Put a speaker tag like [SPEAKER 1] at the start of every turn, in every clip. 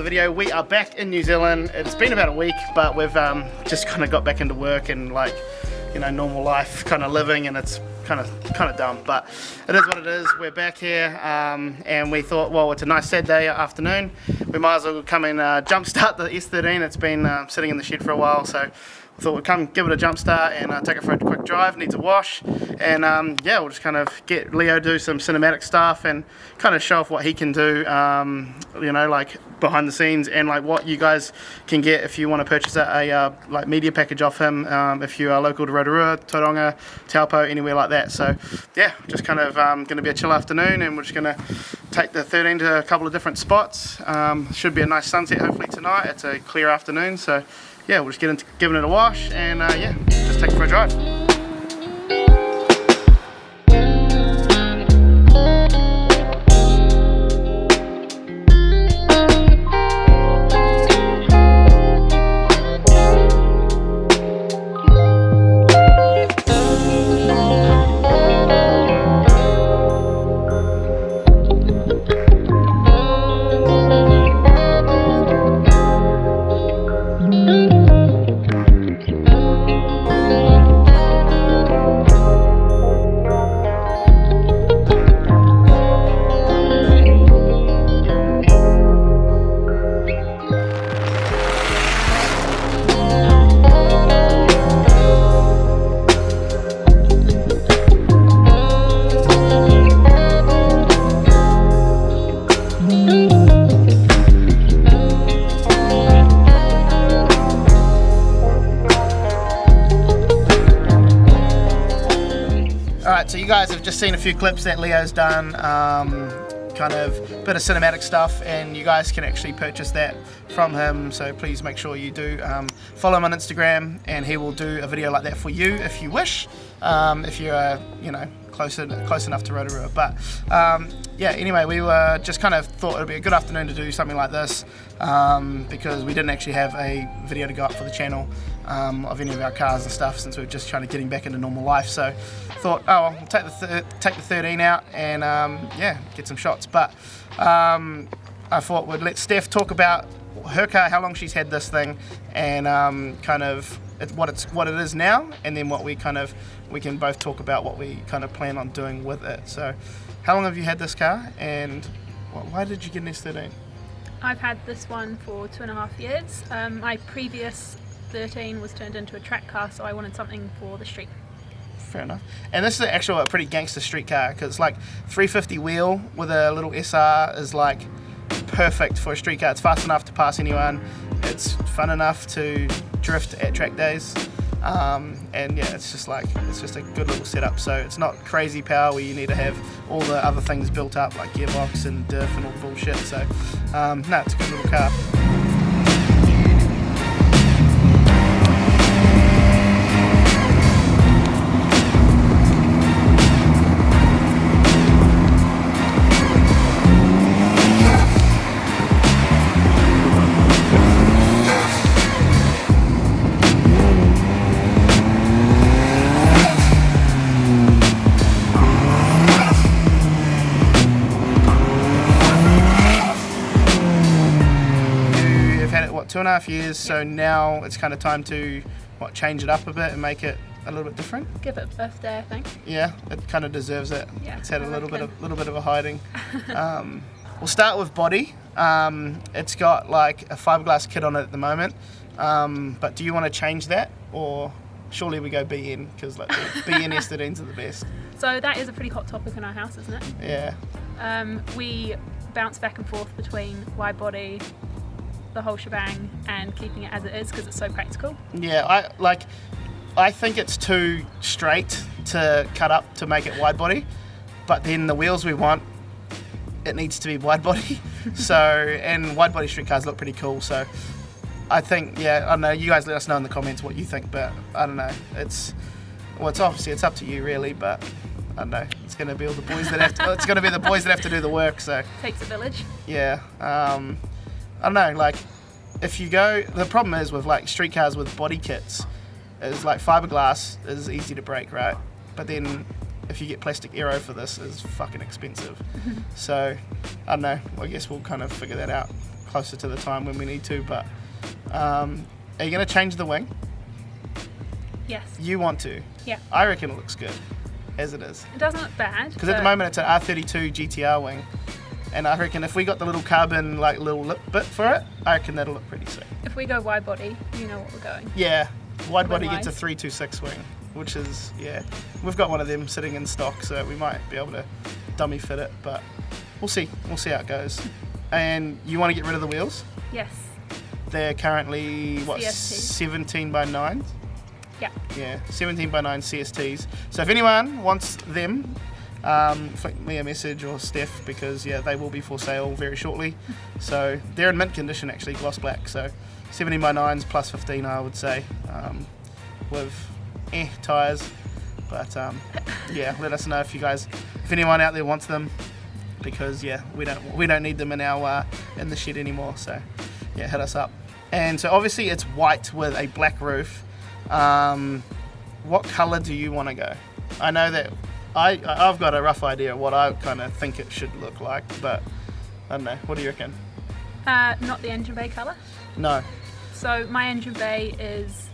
[SPEAKER 1] another video. We are back in New Zealand. It's been about a week, but we've just kind of got back into work and like, you know, normal life kind of living, and it's kind of dumb, but it is what it is. We're back here, and we thought, well, it's a nice Saturday afternoon. We might as well come and jumpstart the S13. It's been sitting in the shed for a while, so I thought we'd come give it a jump start and take it for a quick drive. Needs a wash, and yeah, we'll just kind of get Leo do some cinematic stuff and kind of show off what he can do, you know, like behind the scenes, and like what you guys can get if you want to purchase a like media package off him, if you are local to Rotorua, Tauranga, Taupo, anywhere like that. So yeah, just kind of going to be a chill afternoon, and we're just going to take the 13 to a couple of different spots. Should be a nice sunset hopefully tonight. It's a clear afternoon, so yeah, we'll just get into giving it a wash, and yeah, just take it for a drive. Alright, so you guys have just seen a few clips that Leo's done, kind of bit of cinematic stuff, and you guys can actually purchase that from him, so please make sure you do follow him on Instagram, and he will do a video like that for you if you wish, if you're you know, close enough to Rotorua. But yeah, anyway, we were just kind of thought it would be a good afternoon to do something like this, because we didn't actually have a video to go up for the channel of any of our cars and stuff, since we're just trying to getting back into normal life. So thought, oh well, we'll take the 13 out and yeah, get some shots. But I thought we'd let Steph talk about her car, how long she's had this thing, and kind of what it is now, and then what we can both talk about what we kind of plan on doing with it. So how long have you had this car, and why did you get an S13?
[SPEAKER 2] I've had this one for 2.5 years. My previous 13 was turned into a track car, so I wanted something for the street.
[SPEAKER 1] Fair enough. And this is actually a pretty gangster street car, because like 350 wheel with a little SR is like perfect for a street car. It's fast enough to pass anyone. It's fun enough to drift at track days. And yeah, it's just a good little setup. So it's not crazy power where you need to have all the other things built up like gearbox and diff and all the bullshit. So no, it's a good little car. What, 2.5 years, so now it's kind of time to change it up a bit and make it a little bit different.
[SPEAKER 2] Give it a birthday, I think.
[SPEAKER 1] Yeah, it kind of deserves it.
[SPEAKER 2] Yeah,
[SPEAKER 1] it's had a little bit of a hiding. We'll start with body. It's got like a fiberglass kit on it at the moment, but do you want to change that, or surely we go BN, because like BN S13s are the best?
[SPEAKER 2] So that is a pretty hot topic in our house, isn't it?
[SPEAKER 1] Yeah.
[SPEAKER 2] We bounce back and forth between wide body, the whole shebang, and keeping it as it is because it's so practical.
[SPEAKER 1] Yeah, I think it's too straight to cut up to make it wide body, but then the wheels we want, it needs to be wide body. So, and wide body street cars look pretty cool, so I think, yeah, I don't know, you guys let us know in the comments what you think, but I don't know, it's obviously it's up to you really, but I don't know, it's going to be all the boys that have to, it's going to be the boys that have to do the work, so.
[SPEAKER 2] Takes a village.
[SPEAKER 1] Yeah, I don't know, like, if you go, the problem is with like street cars with body kits, is like fiberglass is easy to break, right? But then if you get plastic aero for this, it's fucking expensive. So, I don't know, I guess we'll kind of figure that out closer to the time when we need to. But are you going to change the wing?
[SPEAKER 2] Yes.
[SPEAKER 1] You want to?
[SPEAKER 2] Yeah.
[SPEAKER 1] I reckon it looks good as it is.
[SPEAKER 2] It doesn't look bad.
[SPEAKER 1] Because at the moment it's an R32 GTR wing, and I reckon if we got the little carbon like little lip bit for it, I reckon that'll look pretty sick.
[SPEAKER 2] If we go wide body, you know what we're going.
[SPEAKER 1] Yeah, wide body
[SPEAKER 2] Wing-wise.
[SPEAKER 1] gets a 326 wing, which is, yeah, we've got one of them sitting in stock, so we might be able to dummy fit it, but we'll see how it goes. And you want to get rid of the wheels?
[SPEAKER 2] Yes.
[SPEAKER 1] They're currently what,
[SPEAKER 2] CST.
[SPEAKER 1] 17 by 9?
[SPEAKER 2] Yeah.
[SPEAKER 1] Yeah, 17 by 9 CSTs. So if anyone wants them, flick me a message or Steph, because yeah, they will be for sale very shortly. So they're in mint condition actually, gloss black. So 17 by 9s plus 15, I would say, with tyres. But yeah, let us know if anyone out there wants them, because yeah, we don't need them in our in the shed anymore. So yeah, hit us up. And so obviously it's white with a black roof. What colour do you want to go? I know that I've got a rough idea of what I kind of think it should look like, but I don't know. What do you reckon?
[SPEAKER 2] Not the engine bay colour.
[SPEAKER 1] No.
[SPEAKER 2] So my engine bay is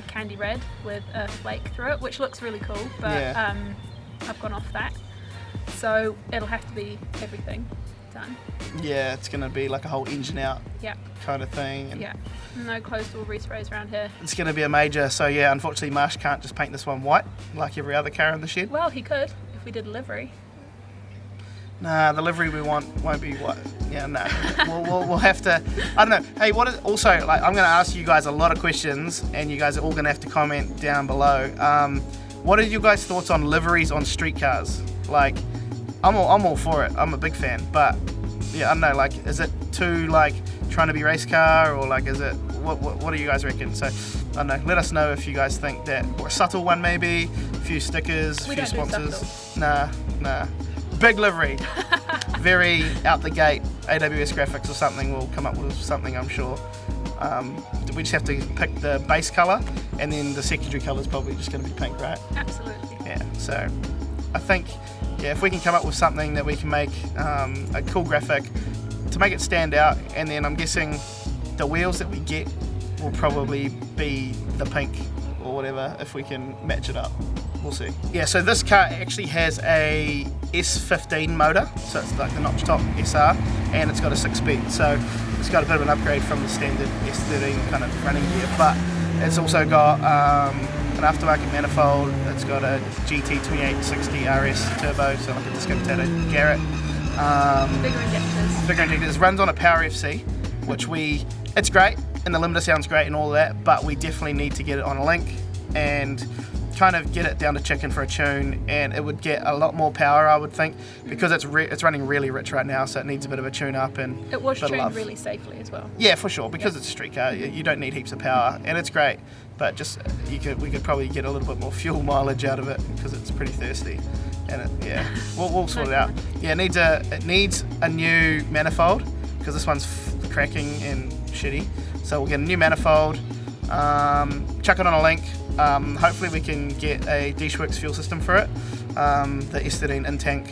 [SPEAKER 2] candy red with a flake through it, which looks really cool, but
[SPEAKER 1] Yeah.
[SPEAKER 2] I've gone off that. So it'll have to be everything done.
[SPEAKER 1] Yeah, it's going to be like a whole engine out
[SPEAKER 2] Yeah.
[SPEAKER 1] kind of thing. And
[SPEAKER 2] Yeah. No closed door resprays around here.
[SPEAKER 1] it's going to be a major. So yeah, unfortunately Marsh can't just paint this one white like every other car in the shed.
[SPEAKER 2] Well, he could if we did a livery.
[SPEAKER 1] Nah, the livery we want won't be white. Yeah, no. we'll have to. I don't know. Hey, what is also like? I'm going to ask you guys a lot of questions, and you guys are all going to have to comment down below. What are you guys' thoughts on liveries on street cars? Like, I'm all for it. I'm a big fan, but yeah, I don't know. Like, is it too like trying to be race car, or like is it? What do you guys reckon? So, I don't know. Let us know if you guys think that, or a subtle one maybe. A few stickers, a
[SPEAKER 2] We
[SPEAKER 1] few
[SPEAKER 2] don't do
[SPEAKER 1] sponsors. Nah. Big livery. Very out the gate. AWS Graphics or something will come up with something, I'm sure. We just have to pick the base colour, and then the secondary colour is probably just going to be pink, right?
[SPEAKER 2] Absolutely.
[SPEAKER 1] Yeah. So I think, yeah, if we can come up with something that we can make a cool graphic to make it stand out, and then I'm guessing the wheels that we get will probably be the pink or whatever, if we can match it up. We'll see. Yeah, so this car actually has a S15 motor, so it's like the notch top SR, and it's got a 6-speed, so it's got a bit of an upgrade from the standard S13 kind of running gear, but it's also got an aftermarket manifold. It's got a GT2860 RS turbo, so like a disco potato Garrett. Bigger injectors. Runs on a Power FC, which it's great, and the limiter sounds great and all that, but we definitely need to get it on a link and kind of get it down to chicken for a tune, and it would get a lot more power, I would think, because it's running really rich right now, so it needs a bit of a tune up and
[SPEAKER 2] It was
[SPEAKER 1] bit of
[SPEAKER 2] tuned
[SPEAKER 1] love.
[SPEAKER 2] really safely as well.
[SPEAKER 1] Yeah, for sure, because it's a street car, you don't need heaps of power, and it's great, but just we could probably get a little bit more fuel mileage out of it because it's pretty thirsty, and we'll sort it out. Yeah, it needs a new manifold because this one's cracking and shitty, so we'll get a new manifold. Chuck it on a link. Hopefully we can get a Dishworks fuel system for it. The S13 in-tank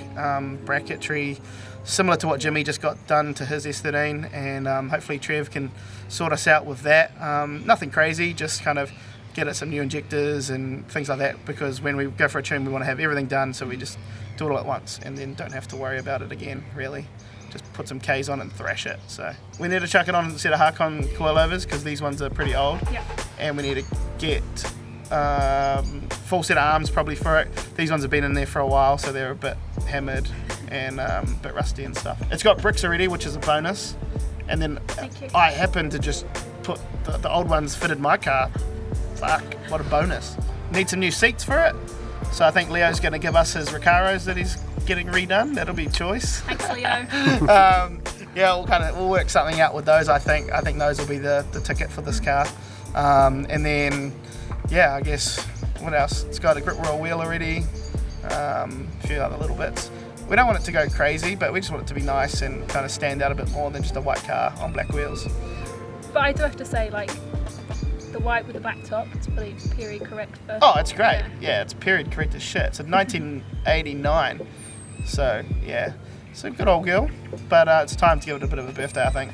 [SPEAKER 1] bracketry, similar to what Jimmy just got done to his S13, and hopefully Trev can sort us out with that. Nothing crazy, just kind of get it some new injectors and things like that, because when we go for a tune we want to have everything done, so we just do it all at once and then don't have to worry about it again, really. Just put some Ks on and thrash it. So we need to chuck it on a set of Harcon coilovers because these ones are pretty old.
[SPEAKER 2] Yeah.
[SPEAKER 1] And we need to get full set of arms probably for it. These ones have been in there for a while, so they're a bit hammered and a bit rusty and stuff. It's got bricks already, which is a bonus. And then I happened to just put the old ones fitted my car. Fuck, what a bonus. Need some new seats for it. So I think Leo's going to give us his Recaros that he's getting redone. That'll be choice.
[SPEAKER 2] Thanks, Leo.
[SPEAKER 1] Yeah, we'll work something out with those. I think those will be the ticket for this car. And then, yeah, I guess what else? It's got a grip roll wheel already. A few other little bits. We don't want it to go crazy, but we just want it to be nice and kind of stand out a bit more than just a white car on black wheels.
[SPEAKER 2] But I do have to say, like, the white with the black top, it's pretty period correct for...
[SPEAKER 1] Oh, it's great. Yeah, it's period correct as shit. It's a 1989. So, yeah. It's a good old girl. But it's time to give it a bit of a birthday, I think.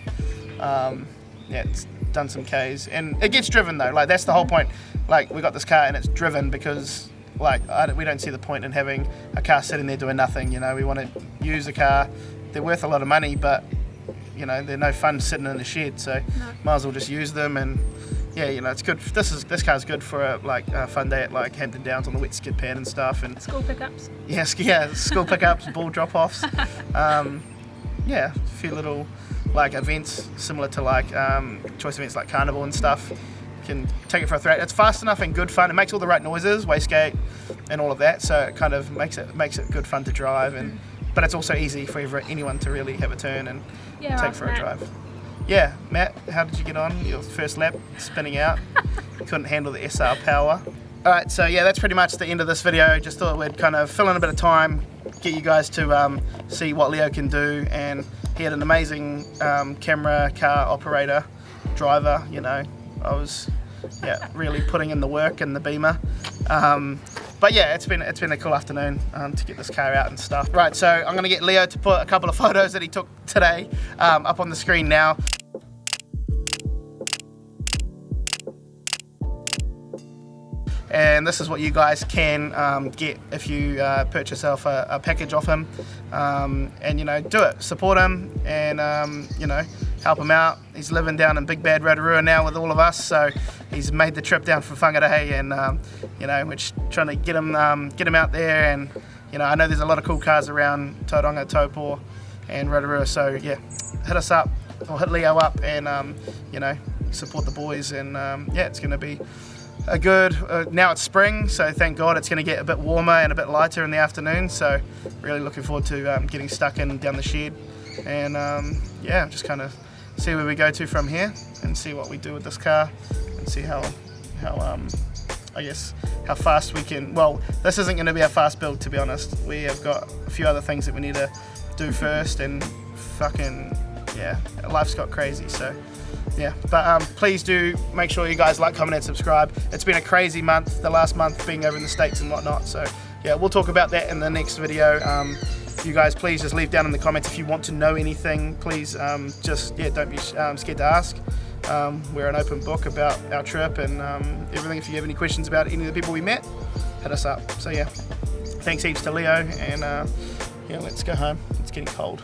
[SPEAKER 1] Yeah, it's done some Ks, and it gets driven though. Like that's the whole point. Like we got this car and it's driven because like we don't see the point in having a car sitting there doing nothing. You know, we want to use a car. They're worth a lot of money, but you know they're no fun sitting in a shed. So might as well just use them. And yeah, you know it's good. This car's good for a fun day at like Hampton Downs on the wet skid pad and stuff. And
[SPEAKER 2] school pickups.
[SPEAKER 1] Yeah, school pickups, ball drop-offs. Yeah, a few little like events similar to like choice events like carnival and stuff. You can take it for a threat. It's fast enough and good fun. It makes all the right noises, wastegate and all of that, so it kind of makes it good fun to drive. And but it's also easy for anyone to really have a turn and take for a drive. Yeah, Matt, how did you get on your first lap spinning out? Couldn't handle the SR power. Alright, so yeah, that's pretty much the end of this video. Just thought we'd kind of fill in a bit of time, get you guys to see what Leo can do. And he had an amazing camera, car operator, driver. You know, I was really putting in the work in the Beamer. But yeah, it's been a cool afternoon to get this car out and stuff. Right, so I'm gonna get Leo to put a couple of photos that he took today up on the screen now. And this is what you guys can get if you purchase yourself a package off him. And you know, do it, support him, and you know, help him out. He's living down in Big Bad Rotorua now with all of us, so he's made the trip down from Whangarei, and you know, we're just trying to get him out there. And you know, I know there's a lot of cool cars around Tauranga, Taupo, and Rotorua, so yeah, hit us up or hit Leo up, and you know, support the boys. And yeah, it's going to be a good, now it's spring, so thank God it's going to get a bit warmer and a bit lighter in the afternoon, so really looking forward to getting stuck in down the shed. And yeah, just kind of see where we go to from here and see what we do with this car and see how I guess how fast we can. Well, this isn't going to be a fast build, to be honest. We have got a few other things that we need to do first, and fucking yeah, life's got crazy. So yeah, but please do make sure you guys like, comment and subscribe. It's been a crazy month, the last month being over in the States and whatnot, so yeah, we'll talk about that in the next video. You guys please just leave down in the comments if you want to know anything. Please just don't be scared to ask. We're an open book about our trip and everything. If you have any questions about any of the people we met, hit us up. So yeah, thanks heaps to Leo, and yeah, let's go home. It's getting cold.